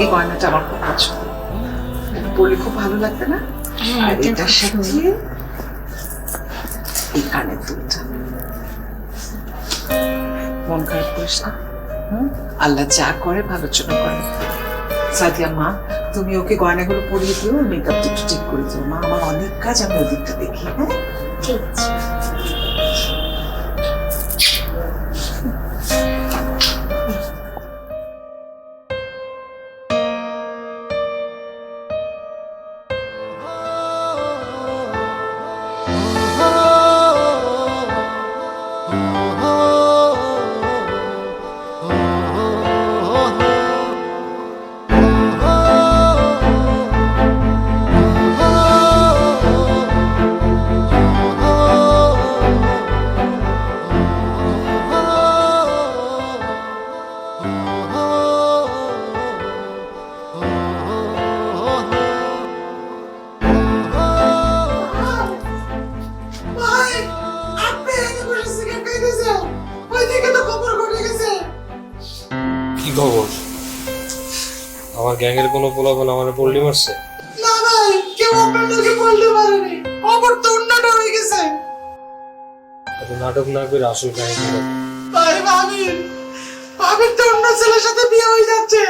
এই গয়নাটা আমার খুব পছন্দ, পরলে খুব ভালো লাগবে না? আর এটার সাথে এই কানের দুলটা। মন খারাপ করিস না, আল্লাহ যা করে ভালোর জন্য করে। সাদিয়া মা, তুমি ওকে গয়নাগুলো পরিয়ে দিও, মেকআপটা একটু ঠিক করে দিও মা। আমার অনেক কাজ, আমি ওদিকটা দেখি। হ্যাঁ, ঠিক আছে। কি খবর? আমার গ্যাংয়ের কোনো পোলাপান আমার পল্লি মারছে? না ভাই, কেউ আপনার লোকে পল্লি মারেনি, খবর তো উন্নটা হয়ে গেছে। এত নাটক না করে আসল কাহিনী বলো। ভাই ভাবির তো অন্য ছেলের সাথে বিয়ে হয়ে যাচ্ছে।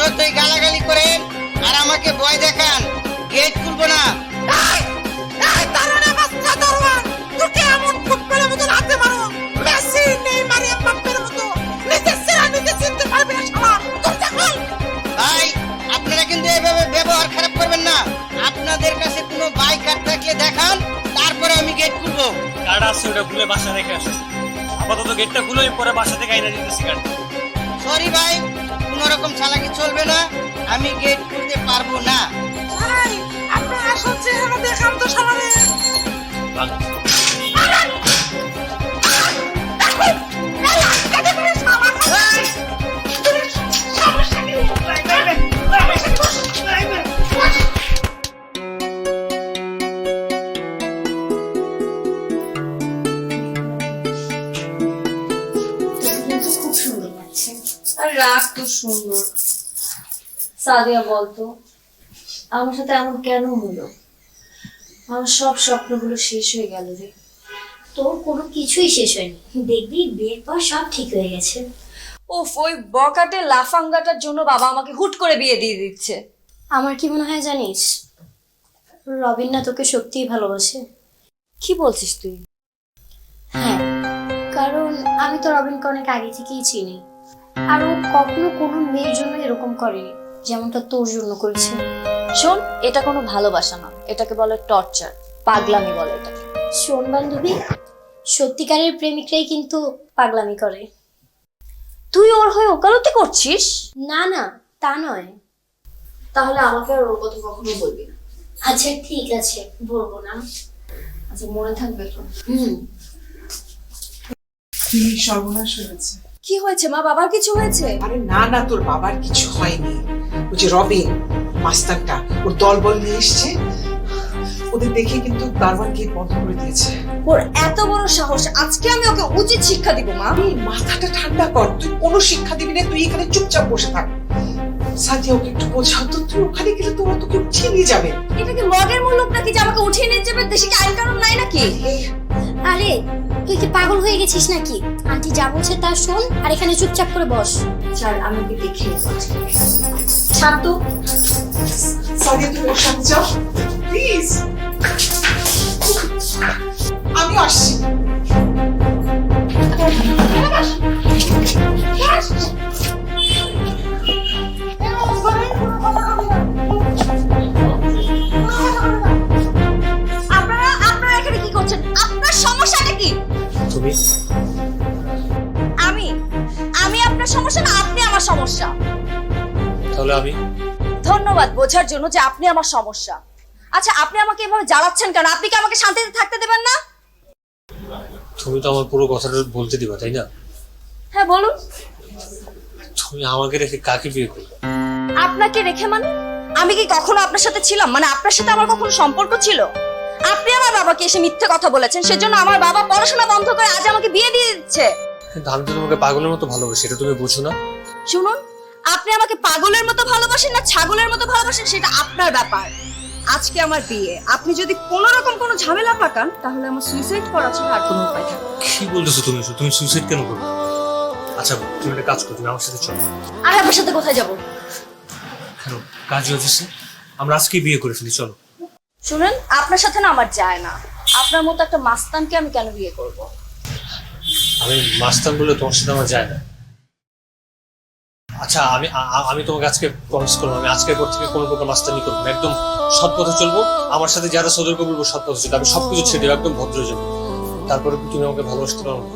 যতই গালাগালি করেন আর আমাকে ভয় দেখান, গেট খুলবো না। ভাই, আপনারা কিন্তু এভাবে ব্যবহার খারাপ করবেন না। আপনাদের কাছে কোনো বাইক কার্ড থাকলে দেখান, তারপরে আমি গেট খুলবো। কার্ড আছে, ওটা খুলে বাসা রেখে আসো। আপাতত গেটটা খুলে পরে বাসা থেকে আইনা দিতেছি কার্ড। সরি ভাই, কোনো রকম চালাকি চলবে না, আমি গেট খুলতে পারবো না। আপনার আসল চেহারা দেখান তো সামনে। খুব সুন্দর লাগছে। আর রাগ তো সুন্দর। সাদিয়া বলতো, আমার সাথে এমন কেন হলো? আমার সব স্বপ্নগুলো শেষ হয়ে গেল রে। তোর কোনো কিছুই শেষ হয়নি, দেখবি বিয়ের পর সব ঠিক হয়ে গেছে। ওফ, ওই বকাটে লাফাঙ্গাটার জন্য বাবা আমাকে হুট করে বিয়ে দিয়ে দিচ্ছে। আমার কি মনে হয় জানিস, রবিন না তোকে সত্যিই ভালোবাসে। কি বলছিস তুই? হ্যাঁ, কারণ আমি তো রবিনকে অনেক আগে থেকেই চিনি, আর ও কখনো কোনো মেয়ের জন্য এরকম করেনি যেমনটা তোর জন্য করেছে। শোন, এটা কোনো ভালোবাসা না, এটাকে বলে টর্চার, পাগলামি বলে এটাকে। শোন বান্ধবী, সত্যিকারের প্রেমিকরাই কিন্তু পাগলামি করে। তুই ওর হয়ে ওকালতি করছিস? না না, তা নয়। তাহলে আমাকে আর ওর কথা কখনো বলবি না। আচ্ছা ঠিক আছে, বলবো না। আচ্ছা, মনে থাকবে তো। সর্বনাশ হয়েছে। কি হয়েছে মা? বাবার কিছু হয়েছে? আরে না না, তোর বাবার কিছু হয়নি। ওই যে রবিন মাস্টারটা ওর দলবল নিয়ে এসছে, ওদের দেখে কিন্তু দারোয়ান গেট বন্ধ করে দিয়েছে। ওর এত বড় সাহস! আজকে আমি ওকে উচিত শিক্ষা দিব মা। মাথাটা ঠান্ডা কর, তুই কোনো শিক্ষা দিবি না, তুই এখানে চুপচাপ বসে থাক। সাদিয়া, ওকে একটু বোঝাও তো, তুই ওখানে গেলে তোরা তোকে উঠিয়ে নিয়ে যাবে। এটা কি মগের মূল্য নাকি যে আমাকে উঠিয়ে নিয়ে যাবে? দেশে কি আইন কানুন নাই নাকি? আরে তুই কি পাগল হয়ে গেছিস নাকি? আন্টি যা বলছে তা শোন, আর এখানে চুপচাপ করে বস। চল, আমি ওকে দেখে শান্ত। সাদিয়া, তুমি ওর সাথে যাও প্লিজ। আমি আসছি। আপনারা এখানে কি করছেন? আপনার সমস্যাটা কি? তুমি? আমি আপনার সমস্যা না আপনি আমার সমস্যা। তাহলে আমি ধন্যবাদ বোঝার জন্য যে আপনি আমার সমস্যা। আচ্ছা আপনি আমাকে এভাবে জ্বালাচ্ছেন কেন? আপনি কি আমাকে শান্তিতে থাকতে দেবেন না? তুমি তো আমার পুরো কথাটা বলতে দিবা, তাই না? হ্যাঁ বলুন। তুমি আমাকে রেখে কাকে বিয়ে করবে? আপনাকে রেখে মানে? আমি কি কখনো আপনার সাথে ছিলাম? মানে আপনার সাথে আমার কখনো সম্পর্ক ছিল? আপনি আমার বাবাকে এসে মিথ্যে কথা বলেছেন, সেজন্য আমার বাবা পড়াশোনা বন্ধ করে আজ আমাকে বিয়ে দিয়ে দিচ্ছে। কিন্তু আমি তো তোমাকে পাগলের মতো ভালোবাসি, এটা তুমি বুঝো না? শুনুন, আপনি আমাকে পাগলের মতো ভালোবাসেন না ছাগলের মতো ভালোবাসেন সেটা আপনার ব্যাপার। আজকে আমার বিয়ে, আপনি যদি কোনো রকম কোনো ঝামেলা পাকান তাহলে আমার সুইসাইড করা ছাড়া আর কোনো উপায় থাকবে না। কি বলতেছো তুমি? তুমি সুইসাইড কেন করবে? আচ্ছা তুমি একটা কাজ করো, তুমি আমার সাথে চলো। আর আপনার সাথে কোথায় যাব? কেন? কাজী অফিসে। আমরা আজকেই বিয়ে করে ফেলি, চলো। শুনুন, আপনার সাথে না আমার যায় না। আপনার মতো একটা মাস্তানকে আমি কেন বিয়ে করব? আমি মাস্তান বলে তোমার সাথে আমার যায় না। আচ্ছা আমি তোমাকে আজকে প্রমিস করবো, আমি আজকের পর থেকে কোনো প্রকার মাস্তানি করবো না, একদম সৎ পথে চলবো। আমার সাথে যারা সতর্ক বলবো সৎ পথে চলবো, আমি সবকিছু ছেড়ে দেবো, একদম ভদ্র যাবো। তারপরে তুমি আমাকে ভালোবাসতে পারো না?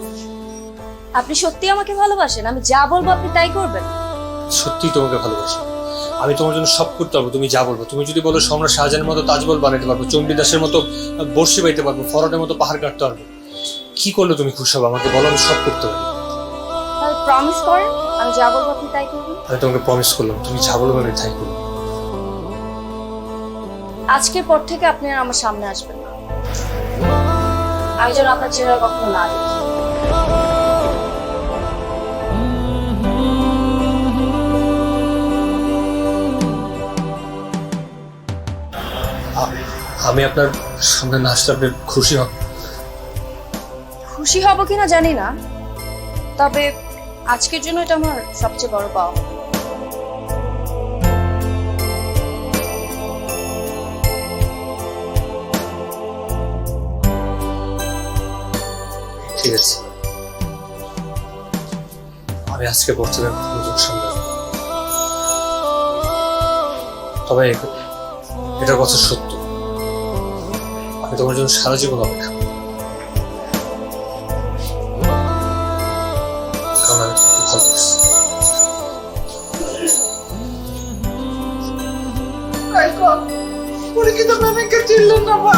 আপনি সত্যি আমাকে ভালোবাসেন? আমি যা বলবো আপনি তাই করবেন? সত্যিই তোমাকে ভালোবাসি। আমি তোমার জন্য সব করতে পারবো, তুমি যা বলবো। তুমি যদি বলো সম্রাট শাহজাহানের মতো তাজমহল বানাতে পারবো, চণ্ডীদাসের মতো বর্ষি বাইতে পারবো, ফরনের মতো পাহাড় কাটতে পারবো, কি করলে তুমি খুশি হবে? আমাকে বলো, আমি সব করতে পারি। তাহলে প্রমিস করেন আমি যা বলবো আপনি তাই করবেন। আমি তোমাকে প্রমিস করলাম, তুমি যা বলবো আমি তাই করবো। আজকের পর থেকে আপনি আর আমার সামনে আসবেন না। আমি যেন আপনার চেহারা কখনো না দেখি। আমি আপনার সামনে না আসলে আপনি খুশি হন? খুশি হব কিনা জানি না, তবে আজকের জন্য এটা আমার সবচেয়ে বড় পাওয়া। ঠিক আছে, আমি আজকে পর থেকে নতুন সামনে আসবো। তবে এটা কথা সত্য, আমি তোমার জন্য সারা জীবন অপেক্ষা করব। কারণ আমি তোমাকে ভালোবাসি। পরীক্ষিত প্রেমিককে চিনলেন না বা